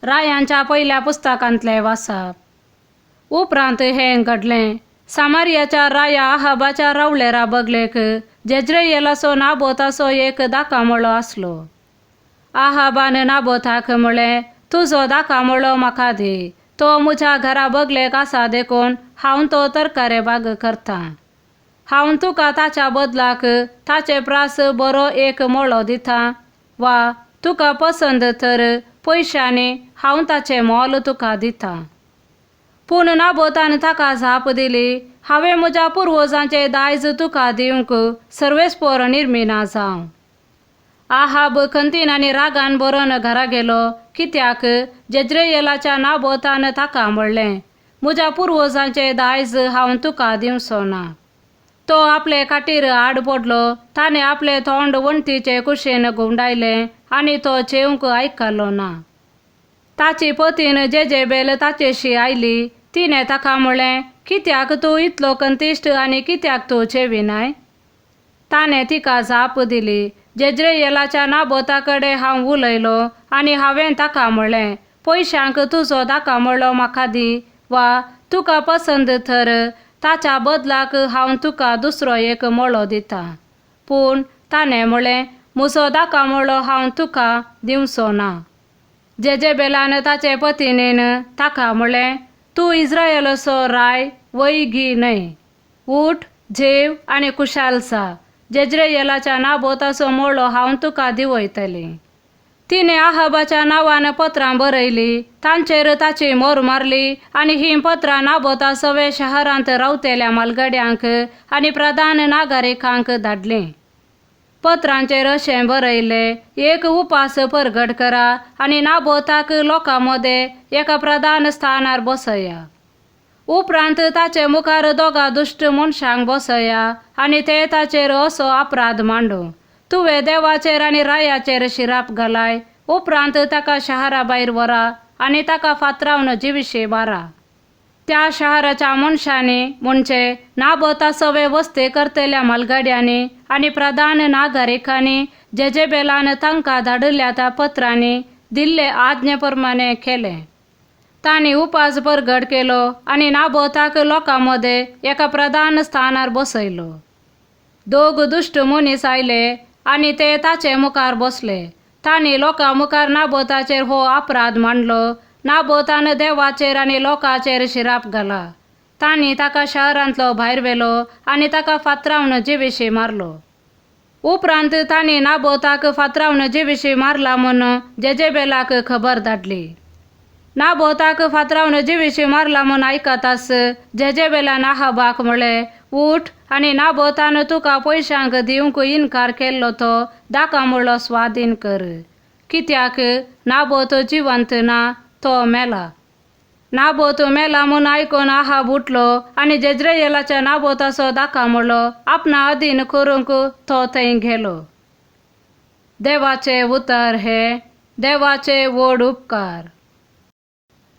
रायांच्या पहिल्या पुस्तकांतले वाचप। उपरांत हें घडलें, सामारियाच्या राया आहाबाच्या रावळेरा बगलेक जेज्रेयेलाचो नाबोताचो एक दाखामळो आसलो। आहाबान नाबोताक म्हळें, तुजो दाखामळो म्हाका दी, तो म्हज्या घरा बगलेक आसा देखून हांव तो तरकारे बाग करतां। हांव तुका ताच्या बदलाक ताचे प्रास बरो एक मोळो दितां, वा तुका पसंद तर पयशांनी हांव ताचें मोल तुका दितां। पूण नाबोतान ताका जाप दिली, हांवें म्हज्या पुर्वजांचें दायज तुका दिवंक सर्वेस्पर निर्मिना जावं। आहाब खंतीन आनी रागान बरोन घरा गेलो, कित्याक जेज्रेयेलाच्या नाबोतान ताका म्हणलें, म्हज्या पुर्वजांचें दायज हांव तुका दिवचो ना। तो आपले खाटीर आड पडलो, ताणें आपलें तोंड वणटीचे कुशीन गुंडायलें आनी तो जेवंक आयकलो ना। ताची पतीन जेजेबेल ताचेशी आयली, तिणें ताका म्हळें, कित्याक तूं इतलो कंतिश्ट आनी कित्याक तूं जेविनाय? ताणें तिका जाप दिली, जेज्रेयेलाच्या नाबोताकडेन हांव उलयलो आनी हांवें ताका म्हळें, पयशांक तुजो दाखामळो म्हाका दी, वा तुका पसंद तर ताच्या बदलाक हांव तुका दुसरो एक मोळो दितां। पूण ताणें म्हळें, म्हजो दाखामळो हांव तुका दिवचो ना। जेजेबेलान ताचे पत्नीन ताका म्हळें, तूं इस्रायेलाचो राय वय घी न्हय। उठ, जेव आनी खुशाल जा, जेज्रेयेलाच्या नाबोताचो मोळो हांव तुका दिवयतलें। तिणें आहाबाच्या नांवान पत्रां बरयलीं, तांचेर ताची मोर मारली आनी हीं पत्रां नाबोता सगळे शारांत रावतेल्या मालगड्यांक आनी प्रधान नागरिकांक धाडलीं। पत्रांचेर अशें बरयलें, एक उपास परगट करा आनी नाबोताक लोकां मदें एका प्रधान स्थानार बसया। उपरांत ताचे मुखार दोगा दुश्ट मनशांक बसया आनी ते ताचेर असो अपराध मांडू, तुवें देवाचेर आनी रायाचेर शिराप घालाय। उपरांत ताका शारा भायर व्हरा आनी ताका फातरावन जिविशी मारा। त्या शाराच्या मनशांनी म्हणजे नाबोता सगळे वस्ती करतल्या मालगड्यांनी आनी प्रधान नागरिकांनी जेजेबेलान तांकां धाडिल्ल्या त्या पत्रांनी दिल्ले आज्ञे प्रमाणे केलें। तांणी उपास परगट केलो आनी नाबोताक लोकां मदें एका प्रधान स्थानार बसयलो। दोग दुश्ट मनीस आयले आनी ते ताचे मुखार बसले। तांणी लोकां मुखार नाबोताचेर हो अपराध मांडलो, नाबोतान देवाचेर आनी लोकांचेर शिराप घाला। तांणी ताका शारांतलो भायर व्हेलो आनी ताका फातरावन जिविशी मारलो। उपरांत तांणी नाबोताक फातरावन जिविशी मारला म्हूण जेजेबेलाक खबर धाडली। नाबोताक फातरावन जिविशी मारला म्हूण आयकताच जेजेबेलान आहाबाक म्हळें, उठ आनी नाबोतान तुका पयशांक दिवंक इन्कार केल्लो तो दाखामळो स्वाधीन कर, कित्याक नाबोत जिवंत ना, तो मेला। नाबोत मेला म्हूण आयकून आहाब उठलो आनी जेज्रेयेलाच्या नाबोताचो दाखामळो आपणा अधीन करूंक तो थंय गेलो। देवाचे उतर हे देवाचे व्हड उपकार।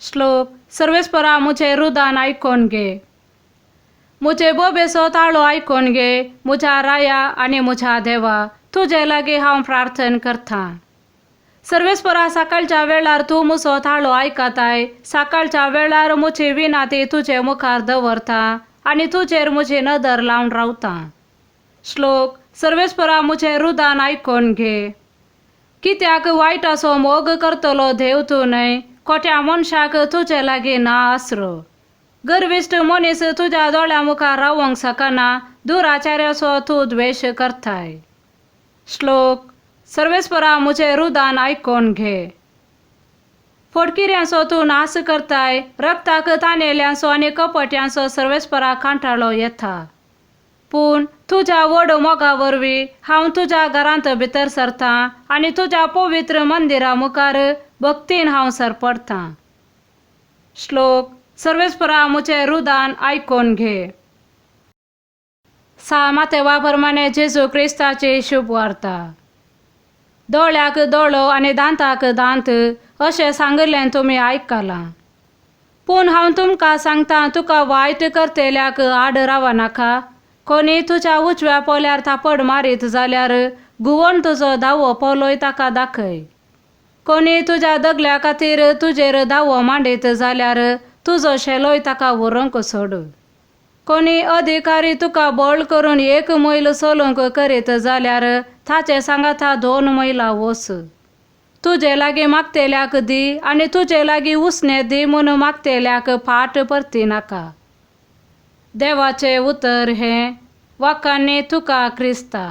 श्लोक। सर्वेस्परा मुझे रुदान आयकोन घे। मुझे बोबेचो ताळो आयकोन घे, म्हज्या राया आनी म्हज्या देवा, तुजे लागीं हांव प्रार्थना करतां। सर्वेस्परा सकाळच्या वेळार तूं म्हजो ताळो आयकताय। सकाळच्या वेळार म्हजी विनाती तुजे मुखार दवरतां आनी तुजेर म्हजी नदर लावन रावतां। श्लोक। सर्वेस्परा मुझे रुदान आयकोन घे। कित्याक वायटाचो मोग करतलो देव तूं न्हय, खोट्या मनशाक तुजे लागीं ना आसरो। गर्विश्ट मनीस तुज्या दोळ्या मुखार रावंक शकना, दुराचार्याचो तूं द्वेश करताय। श्लोक। सर्वेस्परा मुझे रुदान आयकोन घे। फटकिऱ्यांचो तूं नाश करताय, रक्ताक ताणेल्यांचो आनी कपट्यांचो सर्वेस्परा कांटाळो येता। पूण तुज्या व्हड मोगा वरवीं हांव तुज्या घरांत भितर सरतां आनी तुज्या पवित्र मंदिरा मुखार भक्तीन हांव सरपडतां। श्लोक। सर्वेस्परा मुझे रुदान आयकोन घे। मातेवा प्रमाणे जेजू क्रिस्ताची शुभ वार्ता। दोळ्याक दोळो आनी दांताक दांत अशें सांगिल्लें तुमी आयकलां। पूण हांव तुमकां सांगतां, तुका वायट करतेल्याक आड रावा नाका। कोणी तुज्या उजव्या पोल्यार थापड मारीत जाल्यार घुंवण तुजो दावो पोलोय ताका दाखय। कोणी तुझ्या दगल्या खातीर तुजेर दावो मांडीत जाल्यार तुजो शेलोय ताका व्हरूंक सोड. कोणी अधिकारी तुका बोळ करून 1 मैल सोलूंक करीत जाल्यार ताचे सांगाता 2 मैला वस. तुजे लागीं मागतेल्याक दी आनी तुजे लागीं उसणे दी म्हूण मागतेल्याक फाट परती नाका. देवाचे उतर हें, वाखाणणी तुका क्रिस्ता.